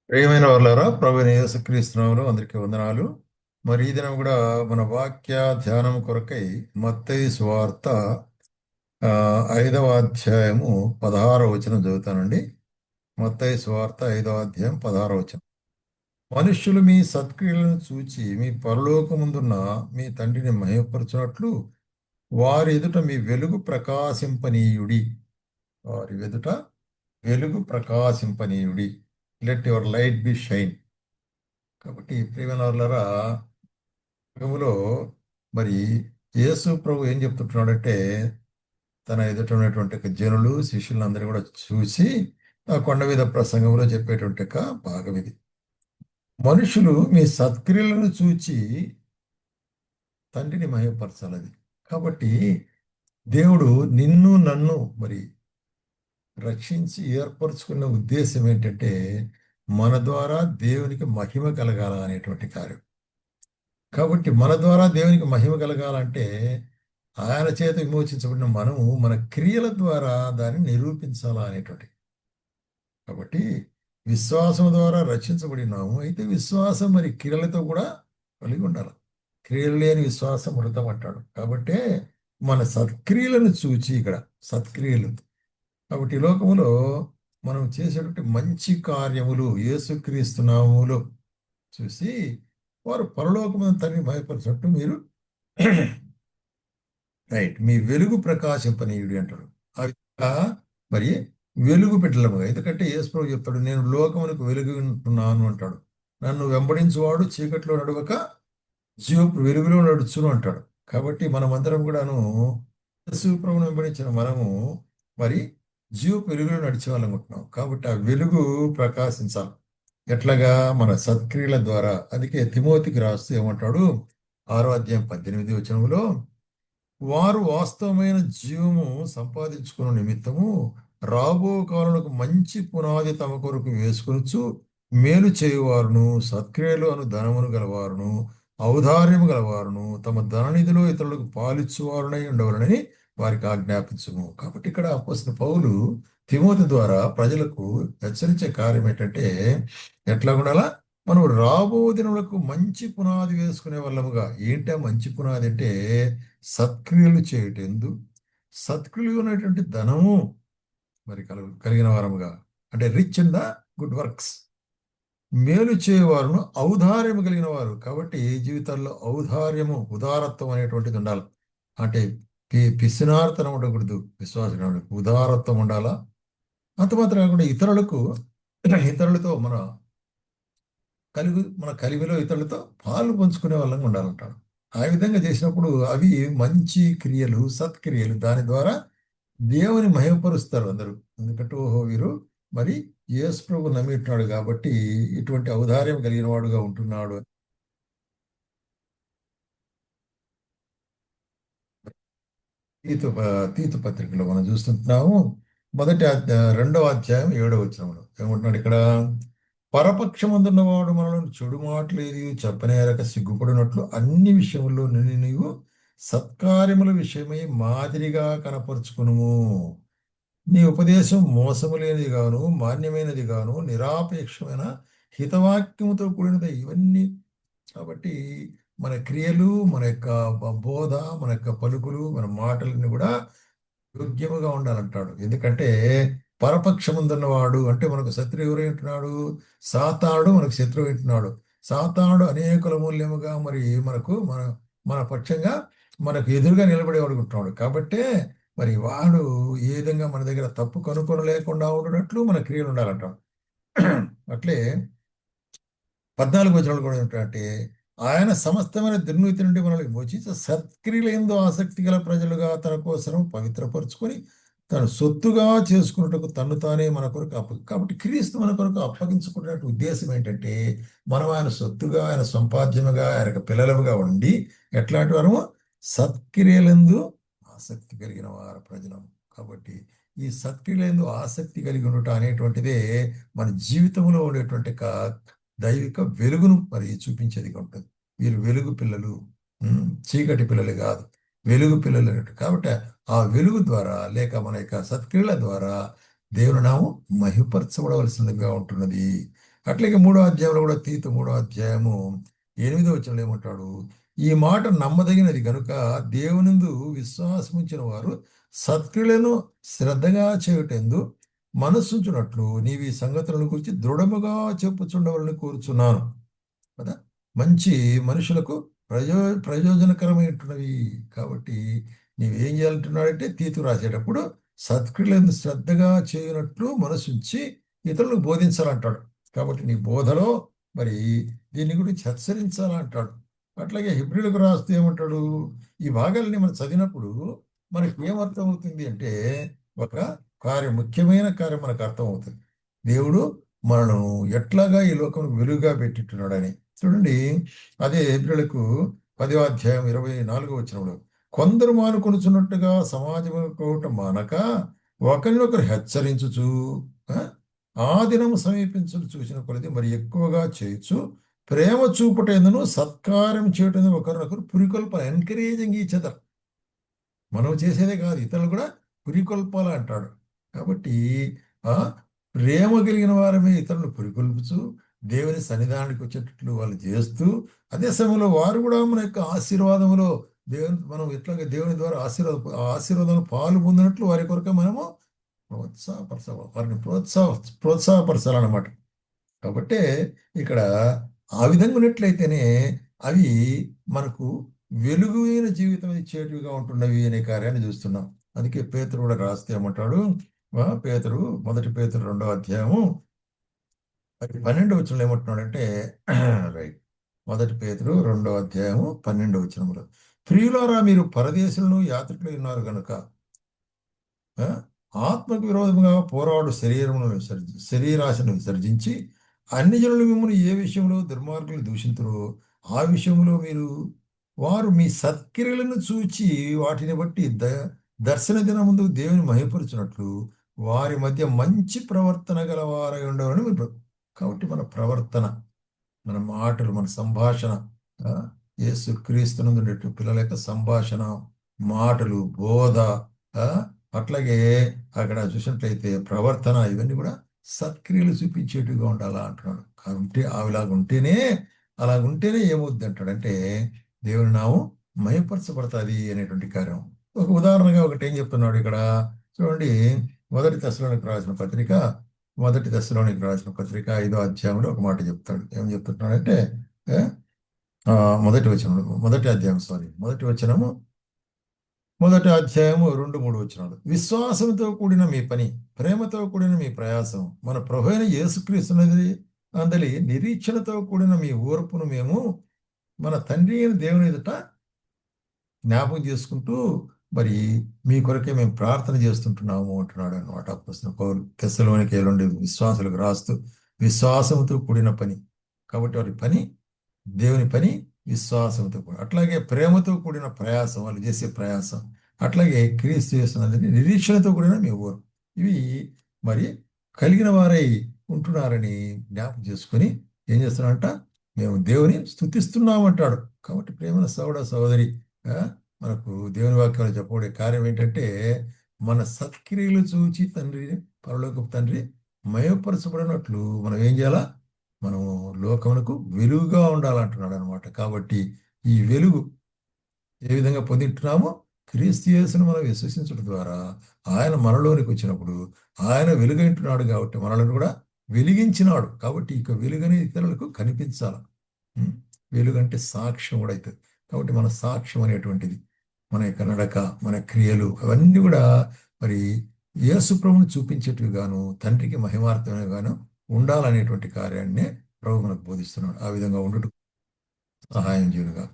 ప్రియమైన వాళ్ళారా, ప్రభువైన యేసుక్రీస్తు నామములో అందరికీ వందనాలు. మరి ఈ దినం కూడా మన వాక్య ధ్యానం కొరకై మత్తయి సువార్త ఆ, 5వ అధ్యాయము 16వ వచనం చదువుతానండి. మత్తయి సువార్త 5వ అధ్యాయం 16వ వచనం. మనుష్యులు మీ సత్క్రియలను చూచి మీ పరలోకముందున్న మీ తండ్రిని మహిమపరచునట్లు వారి ఎదుట మీ వెలుగు ప్రకాశింపనీయుడి. వారి ఎదుట వెలుగు ప్రకాశింపనీయుడి. Let your light be shine. కాబట్టి ప్రియమైన వాళ్ళారా, ప్రభులో మరి యేసు ప్రభు ఏం చెప్తుంటున్నాడంటే, తన ఎదుట ఉన్నటువంటి ఒక జనులు శిష్యులందరూ కూడా చూసి ఆ కొండ మీద ప్రసంగంలో చెప్పేటువంటి ఒక భాగం ఇది. మనుషులు మీ సత్క్రియలను చూచి తండ్రిని మహిమపరచాలది. కాబట్టి దేవుడు నిన్ను నన్ను మరి రక్షించి ఏర్పరచుకున్న ఉద్దేశం ఏంటంటే, మన ద్వారా దేవునికి మహిమ కలగాల అనేటువంటి కార్యం. కాబట్టి మన ద్వారా దేవునికి మహిమ కలగాలంటే ఆయన చేత విమోచించబడిన మనము మన క్రియల ద్వారా దాన్ని నిరూపించాలా అనేటువంటి. కాబట్టి విశ్వాసం ద్వారా రక్షించబడినాము. అయితే విశ్వాసం మరి క్రియలతో కూడా కలిగి ఉండాలి. క్రియలు లేని విశ్వాసం మృతం అంటాడు. కాబట్టే మన సత్క్రియలను చూచి ఇక్కడ సత్క్రియలు. కాబట్టి ఈ లోకములో మనం చేసేటువంటి మంచి కార్యములు యేసుక్రీస్తు నామములో చూసి వారు పరలోకమైన తండ్రి భయపరిచినట్టు మీరు రైట్ మీ వెలుగు ప్రకాశింపనీయుడి అంటాడు. ఆ విధంగా మరి వెలుగు బిడ్డలముగా, ఎందుకంటే యేసు ప్రభు చెప్తాడు, నేను లోకమునకు వెలుగు ఉంటున్నాను అంటాడు. నన్ను వెంబడించువాడు చీకట్లో నడవక జీవపు వెలుగులో నడుచును అంటాడు. కాబట్టి మనమందరం కూడాను యేసు ప్రభువును వెంబడించిన మనము మరి జీవపు వెలుగులో నడిచే వాళ్ళం ఉంటున్నాం. కాబట్టి ఆ వెలుగు ప్రకాశించాలి. ఎట్లాగా? మన సత్క్రియల ద్వారా. అందుకే తిమోతికి రాస్తూ ఏమంటాడు, 6వ అధ్యాయం 18వ వచనములో, వారు వాస్తవమైన జీవము సంపాదించుకున్న నిమిత్తము రాబో కాలంలో మంచి పునాది తమ కొరకు వేసుకొనుచు మేలు చేయువారును సత్క్రియలు అను ధనమును గలవారును ఔదార్యము గలవారును తమ ధననిధిలో ఇతరులకు పాలిచ్చువారునై ఉండవలనని వారికి ఆజ్ఞాపించుము. కాబట్టి ఇక్కడ అపోస్తలుడైన పౌలు తిమోతి ద్వారా ప్రజలకు హెచ్చరించే కార్యం ఏంటంటే, ఎట్లా ఉండాలా? మనం రాబో దినములకు మంచి పునాది వేసుకునే వాళ్ళముగా. ఏంటా మంచి పునాది అంటే, సత్క్రియలు చేయటందు సత్క్రియలు అనేటువంటి ధనము మరి కలిగిన వారముగా, అంటే rich in the good works. మేలు చేయవారును ఔదార్యము కలిగిన వారు. కాబట్టి జీవితాల్లో ఔదార్యము, ఉదారత్వం అనేటువంటిది ఉండాలి. అంటే పిసినార్తనం ఉండకూడదు. విశ్వాసం ఉదారత్వం ఉండాలా. అంత మాత్రం కాకుండా ఇతరులతో మన కలిమిలో ఇతరులతో పాలు పంచుకునే వాళ్ళంగా ఉండాలంటాడు. ఆ విధంగా చేసినప్పుడు అవి మంచి క్రియలు, సత్క్రియలు. దాని ద్వారా దేవుని మహిమపరుస్తారు అందరూ. ఎందుకంటే ఓహో, వీరు మరి యేసు ప్రభు నమ్మింటున్నాడు కాబట్టి ఇటువంటి ఔదార్యం కలిగిన వాడుగా ఉంటున్నాడు. తీతు తీతు పత్రికలో మనం చూస్తుంటున్నాము. 2వ అధ్యాయం 7వ వచనంలో ఏమంటున్నాడు ఇక్కడ, పరపక్షమందున్నవాడు మనల్ని చెడు మాటలు ఏది చెప్పనేరక సిగ్గుపడినట్లు అన్ని విషయముల్లో నిన్ను నీవు సత్కార్యముల విషయమై మాదిరిగా కనపరుచుకునుము. నీ ఉపదేశం మోసము లేనిది గాను మాన్యమైనది గాను నిరాపేక్షమైన హితవాక్యముతో కూడినది ఇవన్నీ. కాబట్టి మన క్రియలు, మన యొక్క బోధ, మన యొక్క పలుకులు, మన మాటలన్నీ కూడా యోగ్యముగా ఉండాలంటాడు. ఎందుకంటే పరపక్షముందున్నవాడు అంటే మనకు శత్రువు ఎవరై ఉంటున్నాడు? సాతానుడు మనకు శత్రువు ఉంటున్నాడు. సాతానుడు అనేకుల మూల్యముగా మరి మన మన పక్షంగా మనకు ఎదురుగా నిలబడేవాడు ఉంటున్నాడు. కాబట్టే మరి వాడు ఏ విధంగా మన దగ్గర తప్పు కనుక్కొని లేకుండా ఉండనట్లు మన క్రియలు ఉండాలంటాడు. అట్లే 14వ వచనంలో కూడా ఏమిటంటే, ఆయన సమస్తమైన దుర్నీతి నుండి మనల్ని విమోచించి సత్క్రియలందు ఆసక్తి గల ప్రజలుగా తన కోసం పవిత్రపరుచుకొని తను సొత్తుగా చేసుకున్నట్టుకు తను తానే మన కొరకు కాబట్టి క్రీస్తు మన కొరకు అప్పగించుకునే ఉద్దేశం ఏంటంటే, మనం ఆయన సొత్తుగా, ఆయన సంపాద్యముగా, ఆయన పిల్లలుగా ఉండి ఎట్లాంటి వారము? సత్క్రియలందు ఆసక్తి కలిగిన వారు ప్రజలము. కాబట్టి ఈ సత్క్రియలందు ఆసక్తి కలిగి ఉండటం అనేటువంటిదే మన జీవితంలో ఉండేటువంటి దైవిక వెలుగును మరి చూపించేదిగా ఉంటుంది. వీరు వెలుగు పిల్లలు, చీకటి పిల్లలు కాదు, వెలుగు పిల్లలు అన్నట్టు. కాబట్టి ఆ వెలుగు ద్వారా లేక మన యొక్క సత్క్రియల ద్వారా దేవుని నామం మహిమపరచబడవలసినదిగా ఉంటున్నది. అట్లాగే మూడో అధ్యాయంలో కూడా తీతు మూడో అధ్యాయము 8వ వచనంలో ఏమంటాడు? ఈ మాట నమ్మదగినది గనుక దేవునిందు విశ్వాసముంచిన వారు సత్క్రియలను శ్రద్ధగా చేయుటెందు మనస్సుంచున్నట్లు నీవు ఈ సంగతులను గురించి దృఢముగా చెప్పుచుండవాలని కోరుచున్నాను. కదా, మంచి మనుషులకు ప్రయో ప్రయోజనకరమైనవి. కాబట్టి నీవేం చేయాలంటున్నాడంటే తీతు రాసేటప్పుడు సత్క్రియలను శ్రద్ధగా చేయనట్లు మనసుంచి ఇతరులకు బోధించాలంటాడు. కాబట్టి నీ బోధలో మరి దీని గురించి హెచ్చరించాలంటాడు. అట్లాగే హెబ్రీయులకు రాస్తూ ఏమంటాడు? ఈ భాగాల్ని మనం చదివినప్పుడు మనకి ఏమర్థం అవుతుంది అంటే ఒక ముఖ్యమైన కార్యం మనకు అర్థమవుతుంది. దేవుడు మనను ఎట్లాగా ఈ లోకమును వెలుగుగా పెట్టిట్టున్నాడని. చూడండి, అదే హెబ్రీయులకు 10వ అధ్యాయం 24వ వచనంలో కొందరు మానుకొనుచున్నట్టుగా సమాజము కోవటం మానక ఒకరినొకరు హెచ్చరించుచు ఆ, ఆ దినము సమీపించును చూసిన కొలది మరి ఎక్కువగా చేయొచ్చు ప్రేమ చూపటేందును సత్కారం చేయటం ఒకరినొకరు పురికొల్ప ఎన్కరేజింగ్ ఈచ్ అదర్. మనం చేసేదే కాదు, ఇతరులు కూడా పురికొల్పాలి అంటాడు. కాబట్టి ఆ ప్రేమ కలిగిన వారమే ఇతరులు పురికొల్పుచు దేవుని సన్నిధానానికి వచ్చేటట్లు వాళ్ళు చేస్తూ, అదే సమయంలో వారు కూడా మన యొక్క ఆశీర్వాదములో మనం ఎట్లాగే దేవుని ద్వారా ఆశీర్వాదంలో పాలు పొందినట్లు వారి కొరకు మనము వారిని ప్రోత్సాహపరచాలన్నమాట. కాబట్టి ఇక్కడ ఆ విధంగా ఉన్నట్లయితేనే అవి మనకు వెలుగుైన జీవితం ఇచ్చేటివిగా ఉంటున్నవి అనే కార్యాన్ని చూస్తున్నాం. అందుకే పేతురు కూడా రాస్తే ఏమంటాడు? పేతురు 1 పేతురు 2వ అధ్యాయము 12వ వచనంలో ఏమంటున్నాడంటే రైట్, 1 పేతురు 2వ అధ్యాయము 12వ వచనంలో ప్రియులారా మీరు పరదేశులను యాత్రికులు ఉన్నారు గనుక ఆ, ఆత్మకు విరోధముగా పోరాడు శరీరాశను విసర్జించి అన్ని జనులు మిమ్మల్ని ఏ విషయంలో దుర్మార్గులు దూషింతురో ఆ విషయంలో వారు మీ సత్క్రియలను చూచి వాటిని బట్టి దర్శన దినముందు దేవుని మహిపరుచినట్లు వారి మధ్య మంచి ప్రవర్తన గలవారై ఉండవని మీరు. కాబట్టి మన ప్రవర్తన, మన మాటలు, మన సంభాషణ, ఆ, యేసు క్రీస్తునందు పిల్లల యొక్క సంభాషణ, మాటలు, బోధ, ఆ, అట్లాగే అక్కడ చూసినట్లయితే ప్రవర్తన, ఇవన్నీ కూడా సత్క్రియలు చూపించేట్టుగా ఉండాలా అంటున్నాడు. కాబట్టి అలాగుంటేనే ఏమవుద్ది అంటాడంటే దేవుని నామం మహిమపరచబడుతుంది అనేటువంటి కార్యం. ఒక ఉదాహరణగా ఒకటి ఏం చెప్తున్నాడు ఇక్కడ చూడండి. మొదటి దశలోనికి రాసిన పత్రిక 5వ అధ్యాయంలో ఒక మాట చెప్తాడు. ఏం చెప్తున్నాడంటే ఏ, మొదటి అధ్యాయము 2, 3 వచనాలు. విశ్వాసంతో కూడిన మీ పని, ప్రేమతో కూడిన మీ ప్రయాసం, మన ప్రభు అయిన యేసుక్రీస్తునది అందలి నిరీక్షణతో కూడిన మీ ఓర్పును మేము మన తండ్రి అయిన దేవుని ఎదుట జ్ఞాపకం చేసుకుంటూ మరి మీ కొరకే మేము ప్రార్థన చేస్తుంటున్నాము అంటున్నాడు అనమాట అపోస్తలుడు పౌలు. తెస్సలోనికీయుల విశ్వాసులకు రాస్తూ విశ్వాసంతో కూడిన పని. కాబట్టి వారి పని దేవుని పని విశ్వాసంతో కూడిన, అట్లాగే ప్రేమతో కూడిన ప్రయాసం, వాళ్ళు చేసే ప్రయాసం, అట్లాగే క్రీస్తు చేస్తున్నది నిరీక్షణతో కూడిన మీ ఊరు. ఇవి మరి కలిగిన వారై ఉంటున్నారని జ్ఞాపకం చేసుకొని ఏం చేస్తున్నారంట? మేము దేవుని స్తుతిస్తున్నామంటాడు. కాబట్టి ప్రేమల సహోదరి, మనకు దేవుని వాక్యంలో చెప్పబడే కార్యం ఏంటంటే మన సత్క్రియలు చూచి పరలోకపు తండ్రి మయపరచబడినట్లు మనం ఏం చేయాలా? మనం లోకమునకు వెలుగుగా ఉండాలంటున్నాడు అనమాట. కాబట్టి ఈ వెలుగు ఏ విధంగా పొందింటున్నామో క్రీస్తు యేసును మనం విశ్వసించడం ద్వారా ఆయన మనలోనికి వచ్చినప్పుడు ఆయన వెలుగంటున్నాడు కాబట్టి మనలను కూడా వెలిగించినాడు. కాబట్టి ఇక వెలుగనే ఇతరులకు కనిపించాలి. ఉం? వెలుగంటే సాక్ష్యం కూడా అవుతుంది. కాబట్టి మన సాక్ష్యం అనేటువంటిది, మన యొక్క నడక, మన క్రియలు అవన్నీ కూడా మరి యేసు ప్రభువును చూపించేటివి గాను తండ్రికి మహిమార్థమైనవి గాను ఉండాలనేటువంటి కార్యాన్ని ప్రభు మనకు బోధిస్తున్నాడు. ఆ విధంగా ఉండుటకు సహాయం చేయునుగా.